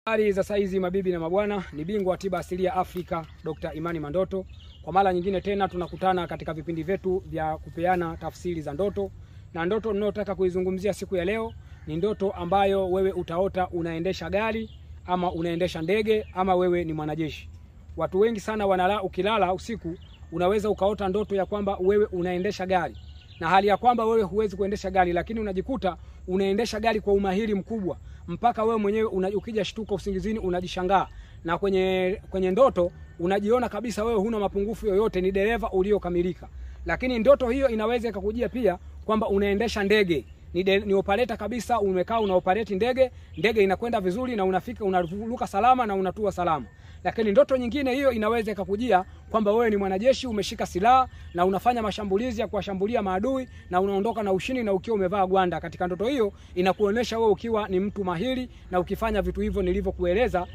Habari za saizi mabibi na mabwana, ni bingwa wa tiba asilia Afrika Dr. Imani Mandoto. Kwa mara nyingine tena tunakutana katika vipindi vyetu vya kupeana tafsiri za ndoto. Na ndoto ninayotaka kuizungumzia siku ya leo ni ndoto ambayo wewe utaota unaendesha gari ama unaendesha ndege ama wewe ni mwanajeshi. Watu wengi sana ukilala usiku unaweza ukaota ndoto ya kwamba wewe unaendesha gari. Na hali ya kwamba wewe huwezi kuendesha gari, lakini unajikuta unaendesha gari kwa umahiri mkubwa mpaka wewe mwenyewe ukija shtuka usingizini unajishangaa, na kwenye ndoto unajiona kabisa wewe huna mapungufu yoyote, ni dereva uliokamilika. Lakini ndoto hiyo inaweza ikakujia pia kwamba unaendesha ndege, ni operator kabisa, umekaa unaoperate ndege inakwenda vizuri na unafika unaruka salama na unatua salama. Lakini ndoto nyingine hiyo inaweza ikakujia kwamba wewe ni mwanajeshi, umeshika silaha na unafanya mashambulizi ya kuwashambulia maadui na unaondoka na ushindi na ukiwa umevaa gwanda. Katika ndoto hiyo inakuonesha wewe ukiwa ni mtu mahiri na ukifanya vitu hivyo nilivyokueleza,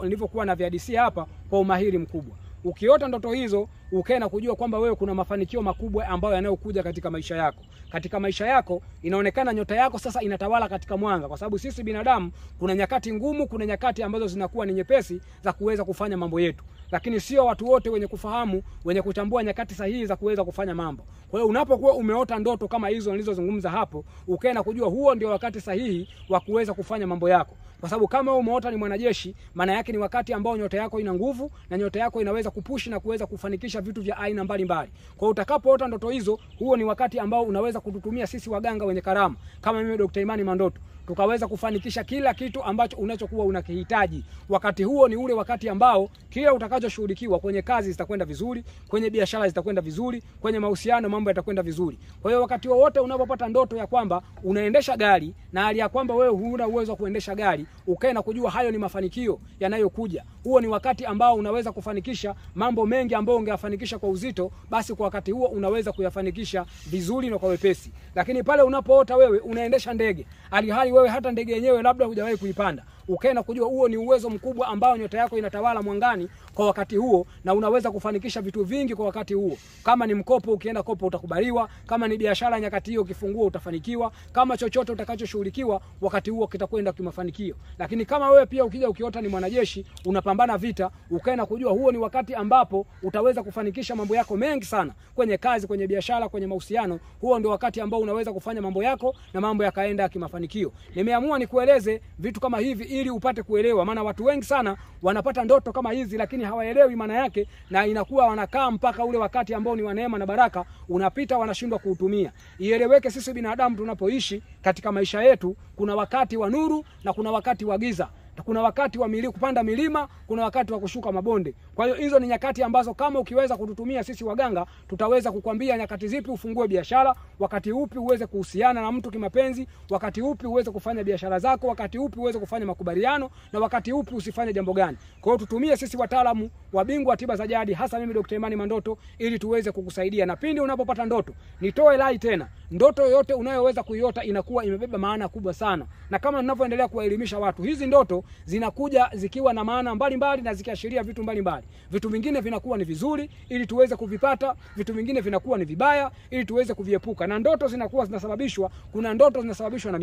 nilivyokuwa na vihadisia hapa, kwa umahiri mkubwa. Ukiota ndoto hizo ukae na kujua kwamba wewe kuna mafanikio makubwa ambayo yanayokuja katika maisha yako. Katika maisha yako inaonekana nyota yako sasa inatawala katika mwanga, kwa sababu sisi binadamu kuna nyakati ngumu, kuna nyakati ambazo zinakuwa ni nyepesi za kuweza kufanya mambo yetu. Lakini sio watu wote wenye kufahamu, wenye kutambua nyakati sahihi za kuweza kufanya mambo. Kwa hiyo unapokuwa umeota ndoto kama hizo nilizozungumza hapo, ukae na kujua huo ndio wakati sahihi wa kuweza kufanya mambo yako. Kwa sababu kama umeota ni mwanajeshi, maana yake ni wakati ambao nyota yako ina nguvu na nyota yako inaweza kupushi na kuweza kufanikisha vitu vya aina mbalimbali. Kwa hiyo utakapoota ndoto hizo, huo ni wakati ambao unaweza kututumia sisi waganga wenye karama kama mimi Dr. Imani Mandoto, tukaweza kufanikisha kila kitu ambacho unachokuwa unakihitaji. Wakati huo ni ule wakati ambao kila utakachoshuhudikiwa kwenye kazi zitakwenda vizuri, kwenye biashara zitakwenda vizuri, kwenye mahusiano mambo yatakwenda vizuri. Kwa hiyo wakati wote unapopata ndoto ya kwamba unaendesha gari na hali ya kwamba wewe huna uwezo wa kuendesha gari, ukae na kujua hayo ni mafanikio yanayokuja. Huo ni wakati ambao unaweza kufanikisha mambo mengi ambayo ungeyafanikisha kwa uzito, basi kwa wakati huo unaweza kuyafanikisha vizuri na kwa wepesi. Lakini pale unapoota wewe unaendesha ndege, hali wewe hata ndege yenyewe labda hujawahi kuipanda, ukae na kujua huo ni uwezo mkubwa ambao nyota yako inatawala mwangani kwa wakati huo, na unaweza kufanikisha vitu vingi kwa wakati huo. Kama ni mkopo, ukienda kopo utakubaliwa. Kama ni biashara, nyakati hiyo ukifungua utafanikiwa. Kama chochote utakachoshughulikiwa wakati huo kitakwenda kimafanikio. Lakini kama wewe pia ukija ukiota ni mwanajeshi unapambana vita, ukae na kujua huo ni wakati ambapo utaweza kufanikisha mambo yako mengi sana kwenye kazi, kwenye biashara, kwenye mahusiano. Huo ndio wakati ambao unaweza kufanya mambo yako na mambo yakaenda kimafanikio. Nimeamua nikueleze vitu kama hivi ili upate kuelewa, maana watu wengi sana wanapata ndoto kama hizi lakini hawaelewi maana yake, na inakuwa wanakaa mpaka ule wakati ambao ni wa neema na baraka unapita, wanashindwa kuutumia. Ieleweke, sisi binadamu tunapoishi katika maisha yetu kuna wakati wa nuru na kuna wakati wa giza. Kuna wakati wa kupanda milima, kuna wakati wa kushuka mabonde. Kwa hiyo hizo ni nyakati ambazo kama ukiweza kututumia sisi waganga, tutaweza kukwambia nyakati zipi ufungue biashara, wakati upi uweze kuhusiana na mtu kimapenzi, wakati upi uweze kufanya biashara zako, wakati upi uweze kufanya makubaliano, na wakati upi usifanye jambo gani. Kwa hiyo tutumie sisi wataalamu wabingwa wa tiba za jadi, hasa mimi Dr. Imani Mandoto, ili tuweze kukusaidia. Na pindi unapopata ndoto, nitoe rai tena, ndoto yoyote unayoweza kuiota inakuwa imebeba maana kubwa sana. Na kama ninavyoendelea kuwaelimisha watu, hizi ndoto zinakuja zikiwa na maana mbalimbali na zikiashiria vitu mbalimbali. Vitu vingine vinakuwa ni vizuri ili tuweze kuvipata, vitu vingine vinakuwa ni vibaya ili tuweze kuviepuka. Na ndoto zinakuwa zinasababishwa, kuna ndoto zinasababishwa na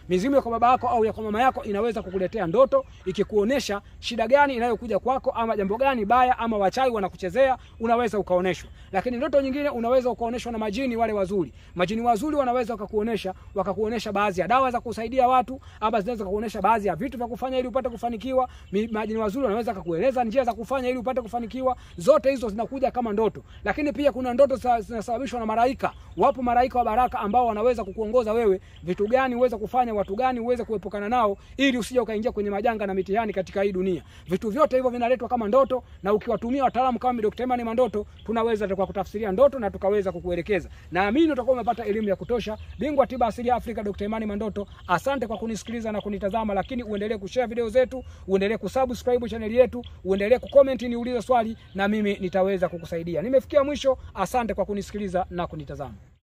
mizimu ya kwa baba yako au ya kwa mama yako inaweza kukuletea ndoto ikikuonesha shida gani inayokuja kwako, ama jambo gani baya, ama wachawi wanakuchezea, unaweza ukaoneshwa. Lakini ndoto nyingine unaweza ukaoneshwa na majini wale wazuri. Majini wazuri wanaweza wakakuonesha baadhi ya dawa za kusaidia watu, ama zinaweza kukuonesha baadhi ya vitu vya kufanya ili upate kufanikiwa. Majini wazuri wanaweza kukueleza njia za kufanya ili upate kufanikiwa. Zote hizo zinakuja kama ndoto. Lakini pia kuna ndoto zinasababishwa na malaika. Wapo malaika wa baraka ambao wanaweza kukuongoza wewe vitu gani uweze kufanya, watu gani uweze kuepukana nao, ili usije ukaingia kwenye majanga na mitihani katika hii dunia. Vitu vyote hivyo vinaletwa kama ndoto, na ukiwatumia wataalamu kama Dr. Imani Mandoto, tunaweza kutafsiria ndoto na tukaweza kukuelekeza. Naamini utakuwa umepata elimu ya kutosha. Bingwa tiba asili Afrika Dr. Imani Mandoto, asante kwa kunisikiliza na kunitazama, lakini uendelee kushare video zetu, uendelee kusubscribe channel yetu, uendelee kucomment niulize swali na mimi nitaweza kukusaidia. Nimefikia mwisho, asante kwa kunisikiliza na kunitazama.